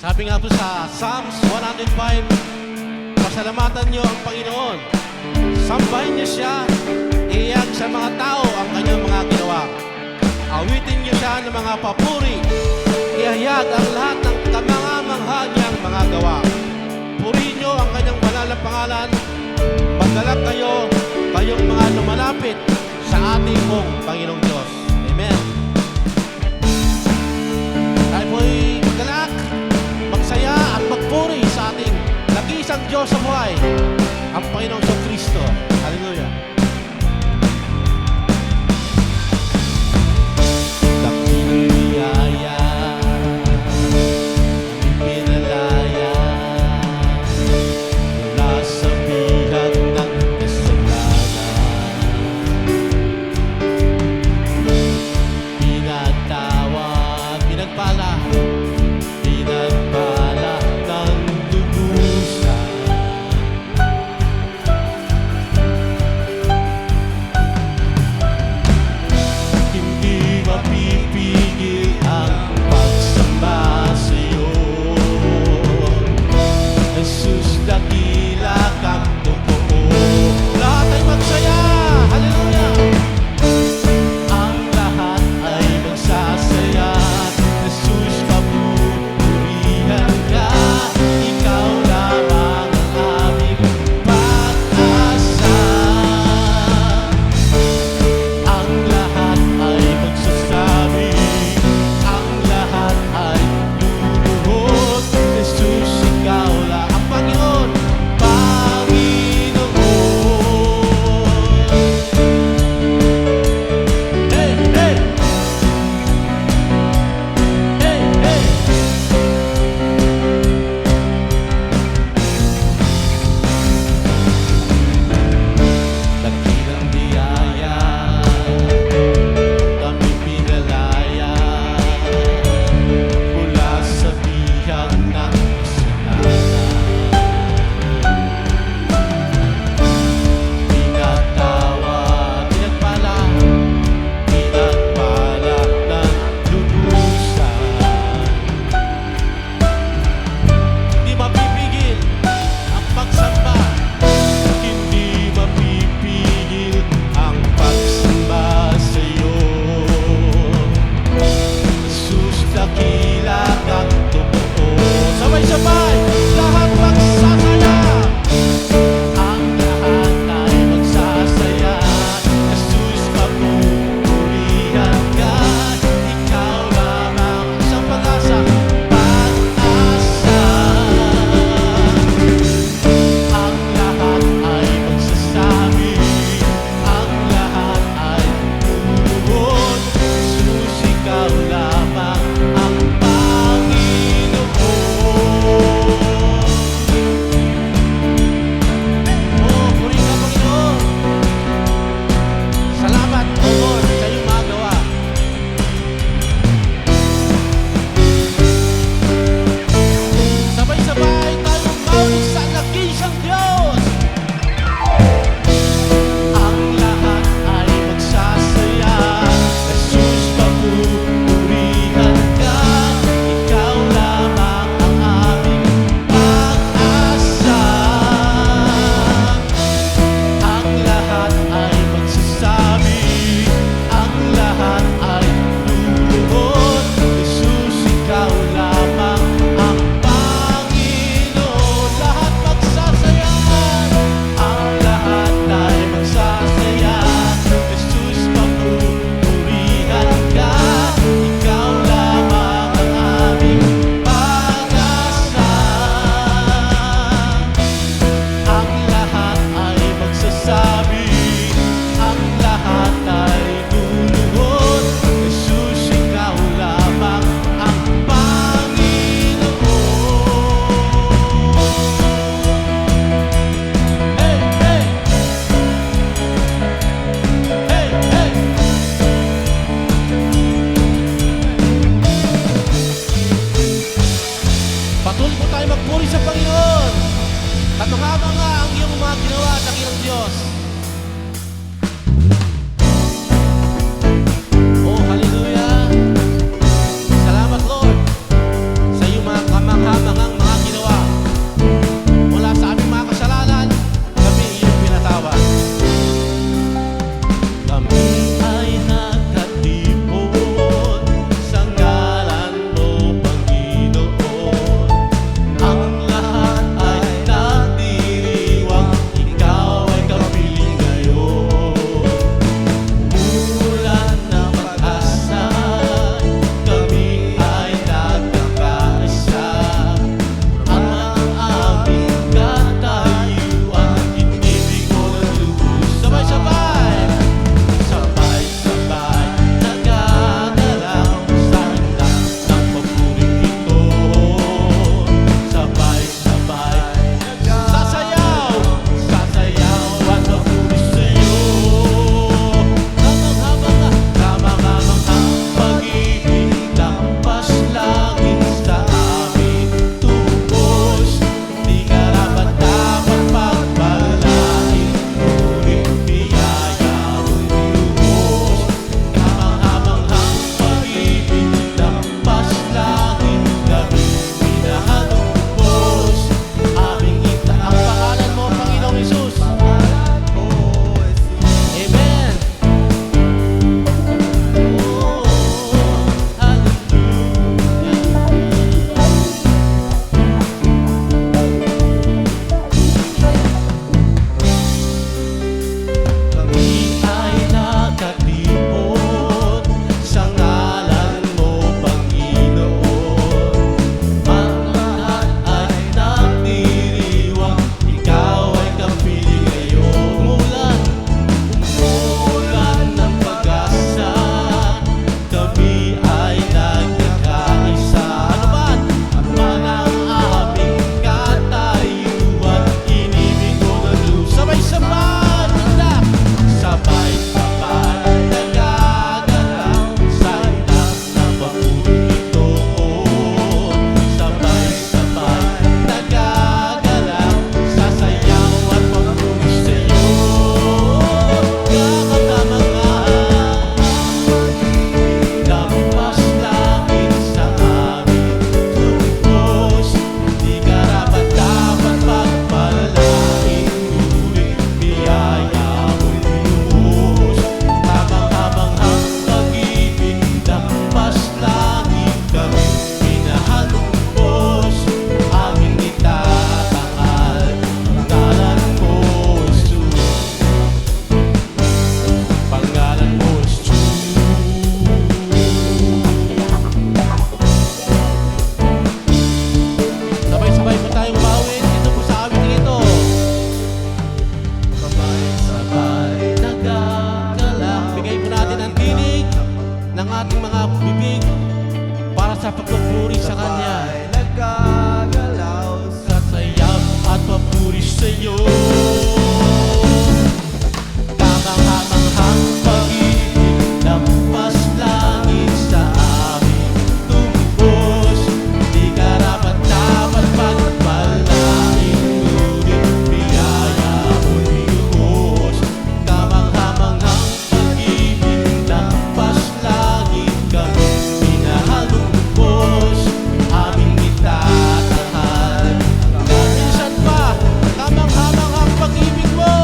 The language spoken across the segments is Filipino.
Sabi nga po sa Psalms 105, pasalamatan niyo ang Panginoon. Sambahin niyo siya, iyan sa mga tao ang kanyang mga ginawa. Awitin niyo siya ng mga papuri, ihayag ang lahat ng kamangha-mangha niyang mga gawa. Purihin niyo ang kanyang banal na pangalan. Maggalak kayo, kayong mga lumalapit sa ating pong Panginoong Diyos. Amen. Tayo po'y maggalak, magsaya at magpuri sa ating nag-iisang Diyos sa buhay, ang Panginoong Kristo. Hallelujah. Dakilang biyaya, pinalaya, mula sa bihag ng kasalanan. ating mga bibig para sa pagpupuri sa Kanya. Sabay nagkagalaw sa Sasayaw at papuri sa iyo. Kamanghamanghang pag-ibig lampas langit sa amin tumubos. Di karapat-dapat pagpalain, ngunit biyaya mo'y lubos. Kamanghamanghang pag-ibig lampas langit kami minahal mong lubos. Aming itatahal hanggang minsan pa. Kamanghamanghang pag-ibig mo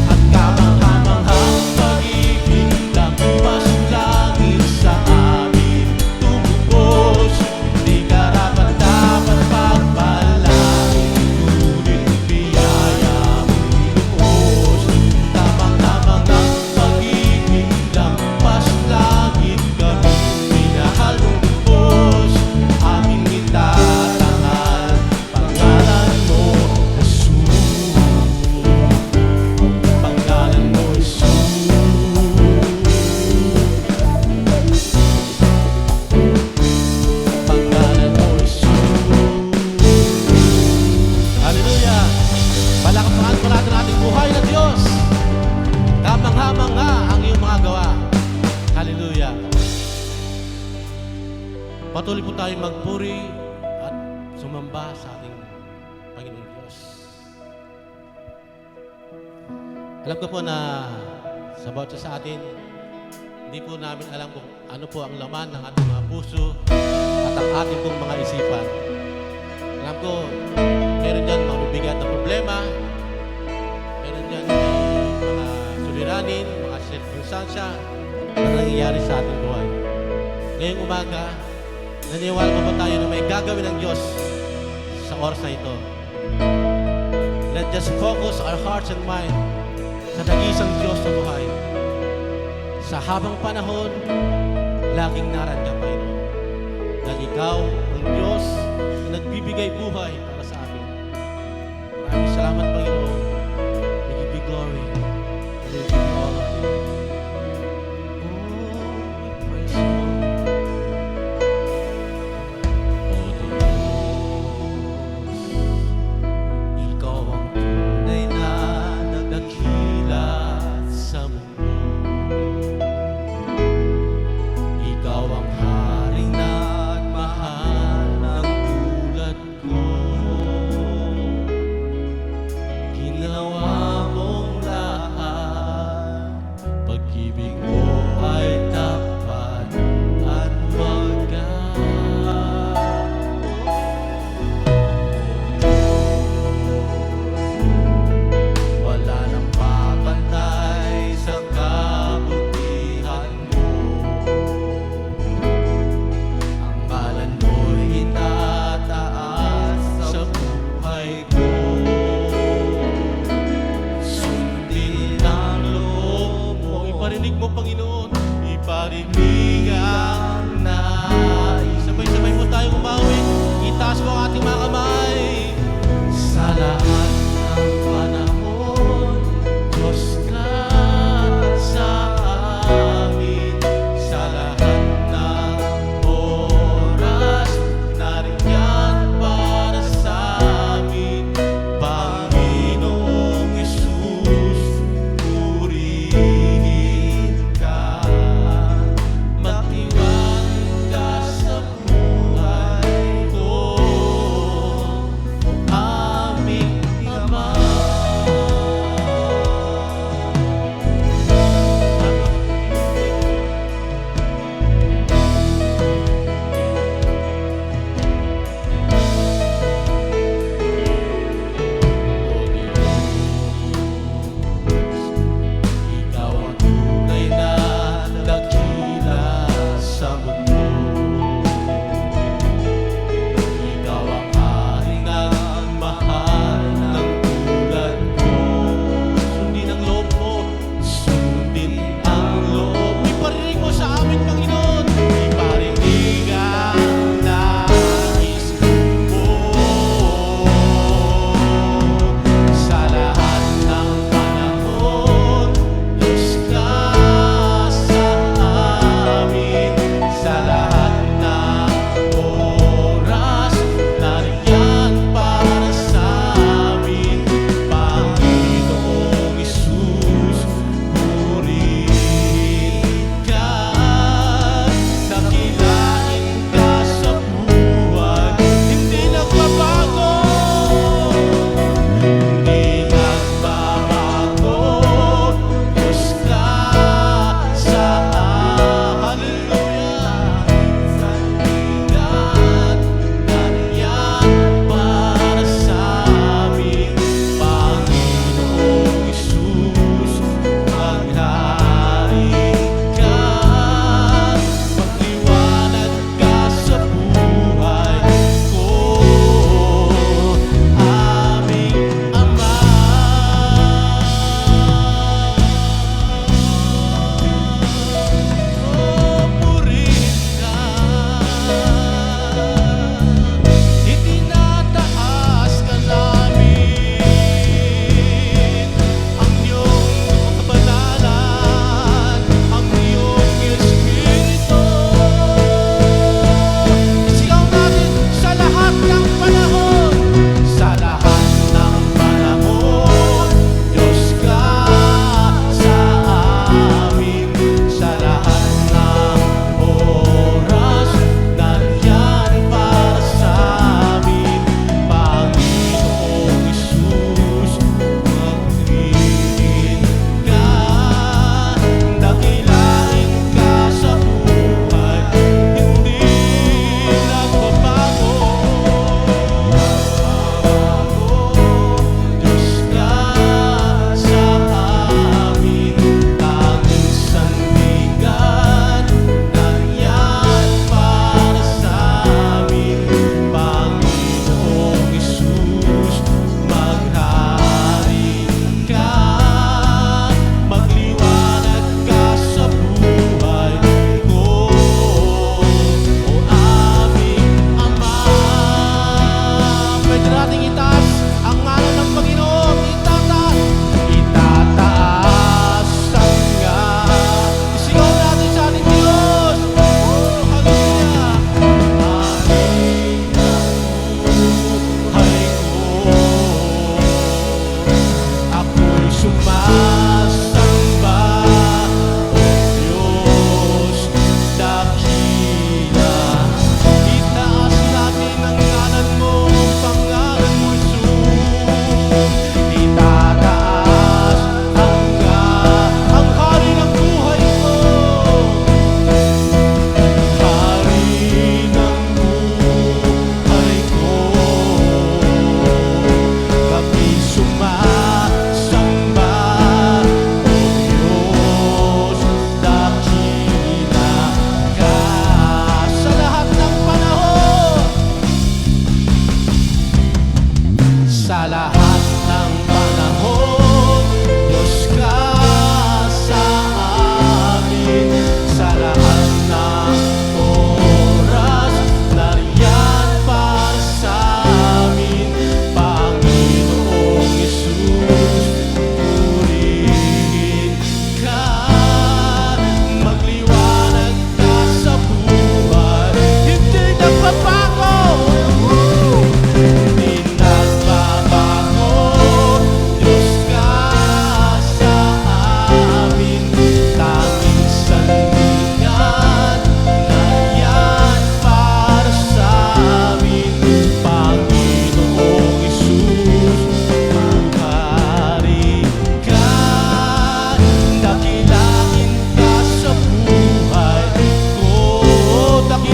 at kamanghamanghang pag-ibig lampas langit sa amin tumubos. Di karapat-dapat pagpalain, ngunit biyaya mo'y lubos. Kamanghamanghang pag-ibig lampas langit kami minahal mong lubos. Aming itatahal pangalan mo, Jesus. Pangalan mo, Jesus. Pangalan mo, Jesus. Hallelujah! Palakpakan po natin ating buhay na Diyos. Kamangha-mangha ang iyong mga gawa. Hallelujah! Patuloy po tayong magpuri at sumamba sa ating Panginoong Diyos. Alam ko po na sa bawat isa sa atin, hindi po namin alam kung ano po ang laman ng ating mga puso at ang ating pong mga isipan. Alam ko, meron dyan mga mabibigat na problema, meron dyan mga suliranin, mga sirkunstansya na nangyayari sa ating buhay. Ngayong umaga, naniwala po tayo na may gagawin ng Diyos sa oras na ito. Let's just focus our hearts and mind sa nag-iisang Diyos sa buhay. Sa habang panahon, laging narandyan, Panginoon. Dahil Ikaw ang Diyos na nagbibigay buhay para sa amin. Maraming salamat, Panginoon. We give you glory. We give you all of it. Oh, we praise you. Oh, Diyos, Ikaw ang tunay na nagdakila sa mundo. Ikaw ang haring nagmahal ng tulad ko. Ginawa mong lahat, pag-ibig mo ay tapat at wala nang papantay sa kabutihan mo. Ang ngalan mo'y itataas sa buhay ko. Sundin ang loob mo. Iparinig mo, Panginoon. Iparinig ang nais. Sabay-sabay po tayong umawit. Itaas mo ang ating mga kamay. Sa lahat ng panahon, Diyos ka sa amin. Sa lahat ng oras, nariyan para sa amin. Panginoong Hesus, purihin ka. Magtiwang ka sa buhay ko. Aming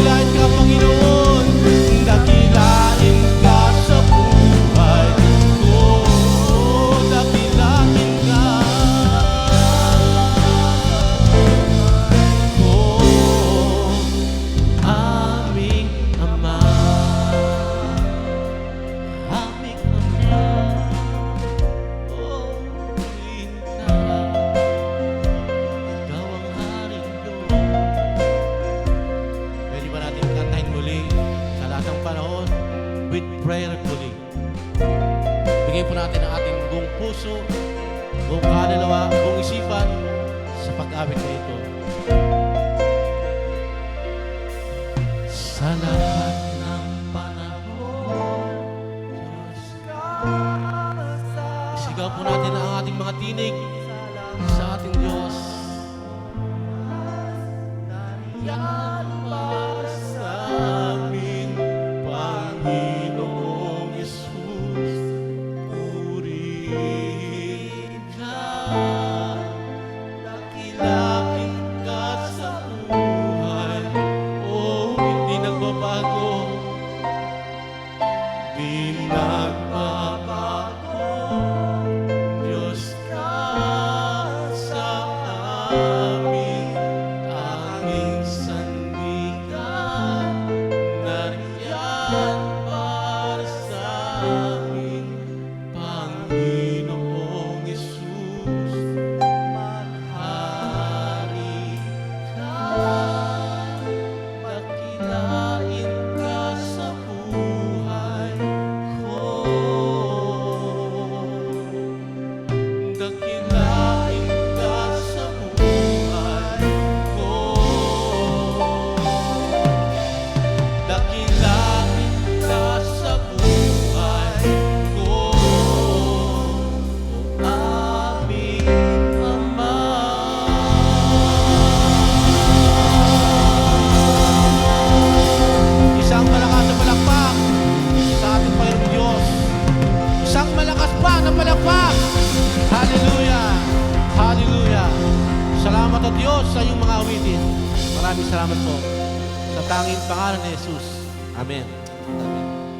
Dakilain ka, Panginoon. Dakilain ka sa buhay ko. Dakilain ka. Aming Ama, aming Ama, oh, Ina, ikaw ang haring Diyos. Pwede ba natin kantahin muli sa lahat ng panahon with prayer muli? Bigay po natin ang ating buong puso, buong kaluluwa, buong isipan sa pag-awit na ito. Sa lahat ng panahon, Diyos, isigaw po natin ang ating mga tinig sa ating Diyos. Yan para sa amin, Panginoong Yesus, purihin ka, dakilain ka sa buhay. Oh, hindi nagbabago, di nagbabago. Diyos ka sa amin, tanging sandigan, nariyan para sa amin, Panginoong Yesus, maghari ka, dakilain ka sa buhay ko. Dakilain ka sa buhay ko. Dakilain ka sa buhay ko. Aming Ama. Isang malakas na palakpak sa ating Panginoong Diyos. Isang malakas pa na palakpak. Hallelujah! Hallelujah! Salamat at Diyos sa iyong mga awitin. Maraming salamat po sa tanging pangalan ni Jesus. Amen. Amen.